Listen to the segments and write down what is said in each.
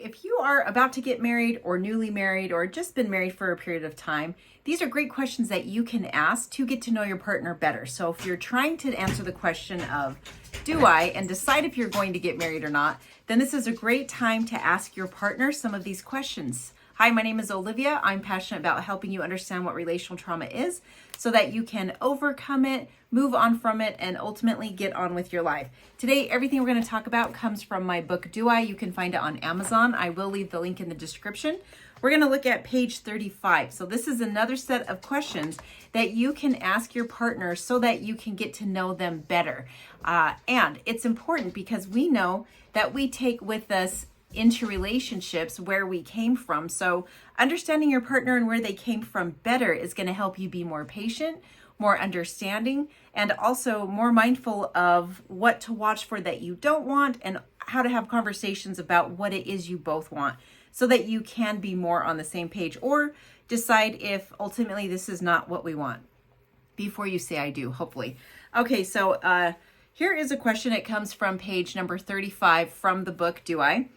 if you are about to get married or newly married or just been married for a period of time, these are great questions that you can ask to get to know your partner better. So if you're trying to answer the question of, do I, and decide if you're going to get married or not, then this is a great time to ask your partner some of these questions. Hi, my name is Olivia. I'm passionate about helping you understand what relational trauma is so that you can overcome it, move on from it, and ultimately get on with your life. Today, everything we're going to talk about comes from my book, Do I? You can find it on Amazon. I will leave the link in the description. We're going to look at page 35. So this is another set of questions that you can ask your partner so that you can get to know them better. And it's important because we know that we take with us into relationships where we came from. So understanding your partner and where they came from better is going to help you be more patient, more understanding, and also more mindful of what to watch for that you don't want and how to have conversations about what it is you both want so that you can be more on the same page or decide if ultimately this is not what we want before you say I do, hopefully. Okay, so here is a question. It comes from page number 35 from the book, Do I?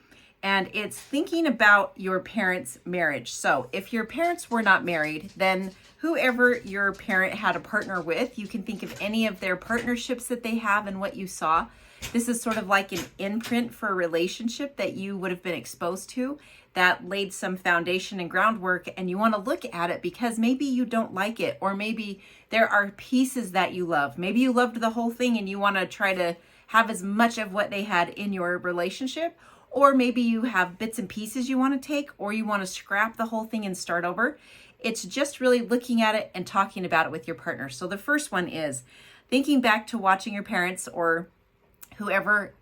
And it's thinking about your parents' marriage. So if your parents were not married, then whoever your parent had a partner with, you can think of any of their partnerships that they have and what you saw. This is sort of like an imprint for a relationship that you would have been exposed to that laid some foundation and groundwork, and you want to look at it because maybe you don't like it, or maybe there are pieces that you love. Maybe you loved the whole thing and you want to try to have as much of what they had in your relationship. Or maybe you have bits and pieces you want to take, or you want to scrap the whole thing and start over. It's just really looking at it and talking about it with your partner. So the first one is thinking back to watching your parents or whoever,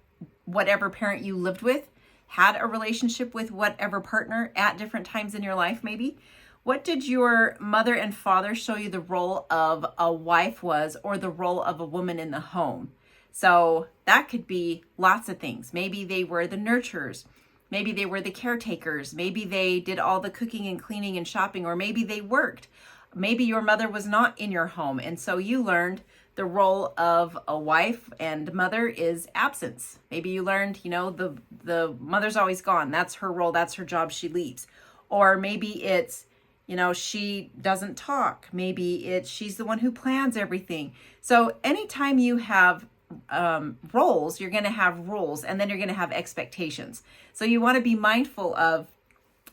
whatever parent you lived with, had a relationship with whatever partner at different times in your life maybe. What did your mother and father show you the role of a wife was, or the role of a woman in the home? So that could be lots of things. Maybe they were the nurturers. Maybe they were the caretakers. Maybe they did all the cooking and cleaning and shopping, or maybe they worked. Maybe your mother was not in your home. And so you learned the role of a wife and mother is absence. Maybe you learned, the mother's always gone. That's her role. That's her job. She leaves. Or maybe it's, she doesn't talk. Maybe it's she's the one who plans everything. So anytime you have roles, you're going to have rules, and then you're going to have expectations. So you want to be mindful of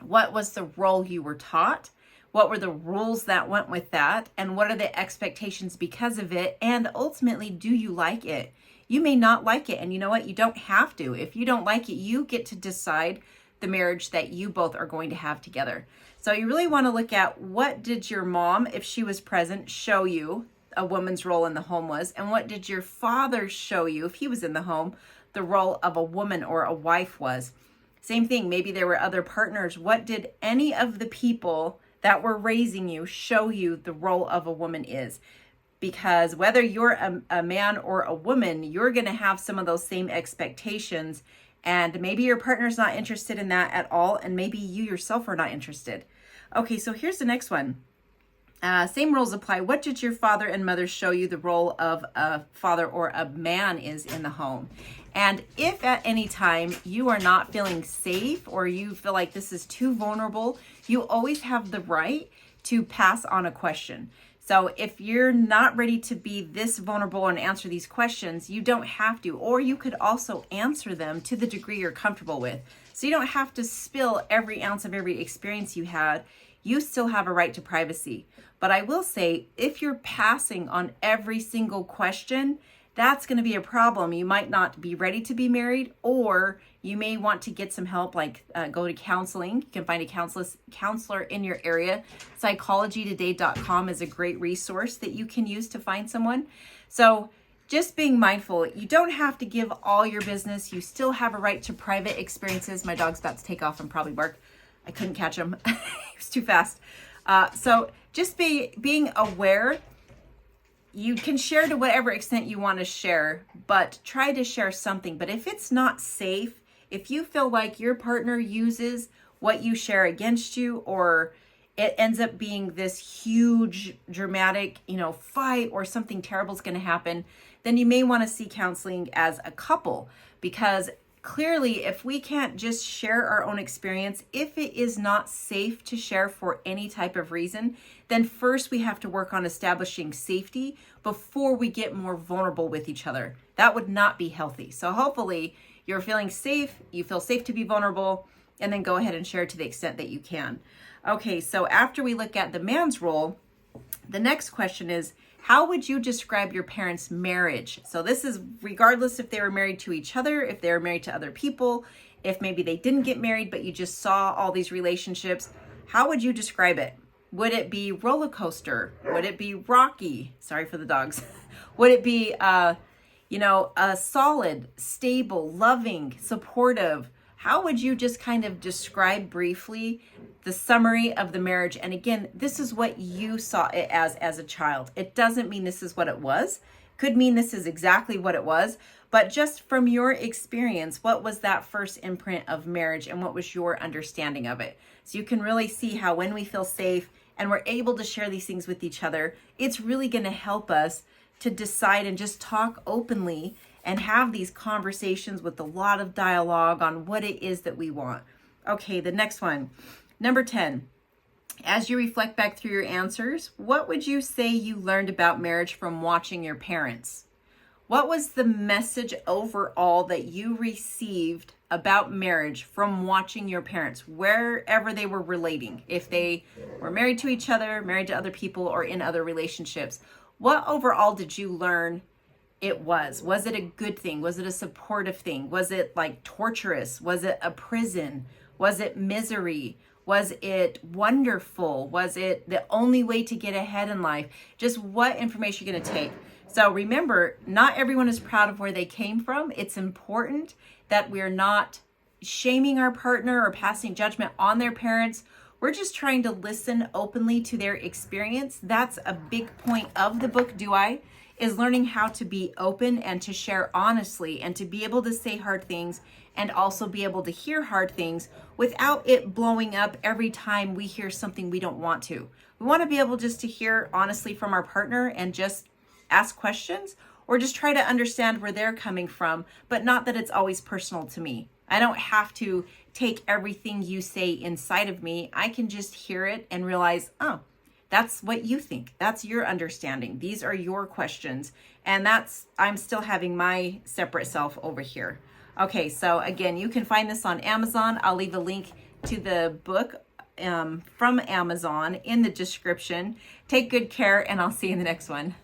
what was the role you were taught, what were the rules that went with that, and what are the expectations because of it, and ultimately, do you like it? You may not like it, and you know what? You don't have to. If you don't like it, you get to decide the marriage that you both are going to have together. So you really want to look at what did your mom, if she was present, show you a woman's role in the home was, and what did your father show you, if he was in the home, the role of a woman or a wife was. Same thing, maybe there were other partners. What did any of the people that were raising you show you the role of a woman is? Because whether you're a man or a woman, you're going to have some of those same expectations, and maybe your partner's not interested in that at all, and maybe you yourself are not interested. Okay, so here's the next one. Same rules apply. What did your father and mother show you the role of a father or a man is in the home? And if at any time you are not feeling safe or you feel like this is too vulnerable, you always have the right to pass on a question. So if you're not ready to be this vulnerable and answer these questions, you don't have to, or you could also answer them to the degree you're comfortable with. So you don't have to spill every ounce of every experience you had. You still have a right to privacy. But I will say, if you're passing on every single question, that's going to be a problem. You might not be ready to be married, or you may want to get some help, like go to counseling. You can find a counselor in your area. Psychologytoday.com is a great resource that you can use to find someone. So just being mindful, you don't have to give all your business. You still have a right to private experiences. My dog's about to take off and probably bark. I couldn't catch him. He was too fast. So just being aware, you can share to whatever extent you want to share, but try to share something. But if it's not safe, if you feel like your partner uses what you share against you, or it ends up being this huge dramatic, fight, or something terrible is going to happen, then you may want to see counseling as a couple, because clearly, if we can't just share our own experience, if it is not safe to share for any type of reason, then first we have to work on establishing safety before we get more vulnerable with each other. That would not be healthy. So hopefully you're feeling safe, you feel safe to be vulnerable, and then go ahead and share to the extent that you can. Okay, so after we look at the man's role, the next question is, how would you describe your parents' marriage? So this is regardless if they were married to each other, if they were married to other people, if maybe they didn't get married, but you just saw all these relationships. How would you describe it? Would it be roller coaster? Would it be rocky? Sorry for the dogs. Would it be, a solid, stable, loving, supportive? How would you just kind of describe briefly the summary of the marriage? And again, this is what you saw it as a child. It doesn't mean this is what it was. Could mean this is exactly what it was. But just from your experience, what was that first imprint of marriage and what was your understanding of it? So you can really see how when we feel safe and we're able to share these things with each other, it's really going to help us to decide and just talk openly and have these conversations with a lot of dialogue on what it is that we want. Okay, the next one. Number 10, as you reflect back through your answers, what would you say you learned about marriage from watching your parents? What was the message overall that you received about marriage from watching your parents, wherever they were relating? If they were married to each other, married to other people, or in other relationships, what overall did you learn it was? Was it a good thing? Was it a supportive thing? Was it like torturous? Was it a prison? Was it misery? Was it wonderful? Was it the only way to get ahead in life? Just what information you're going to take. So remember, not everyone is proud of where they came from. It's important that we're not shaming our partner or passing judgment on their parents. We're just trying to listen openly to their experience. That's a big point of the book, Do I? Is learning how to be open and to share honestly and to be able to say hard things and also be able to hear hard things without it blowing up every time we hear something we don't want to. We want to be able just to hear honestly from our partner and just ask questions or just try to understand where they're coming from, but not that it's always personal to me. I don't have to take everything you say inside of me. I can just hear it and realize, oh, that's what you think. That's your understanding. These are your questions. And I'm still having my separate self over here. Okay, so again, you can find this on Amazon. I'll leave a link to the book from Amazon in the description. Take good care, and I'll see you in the next one.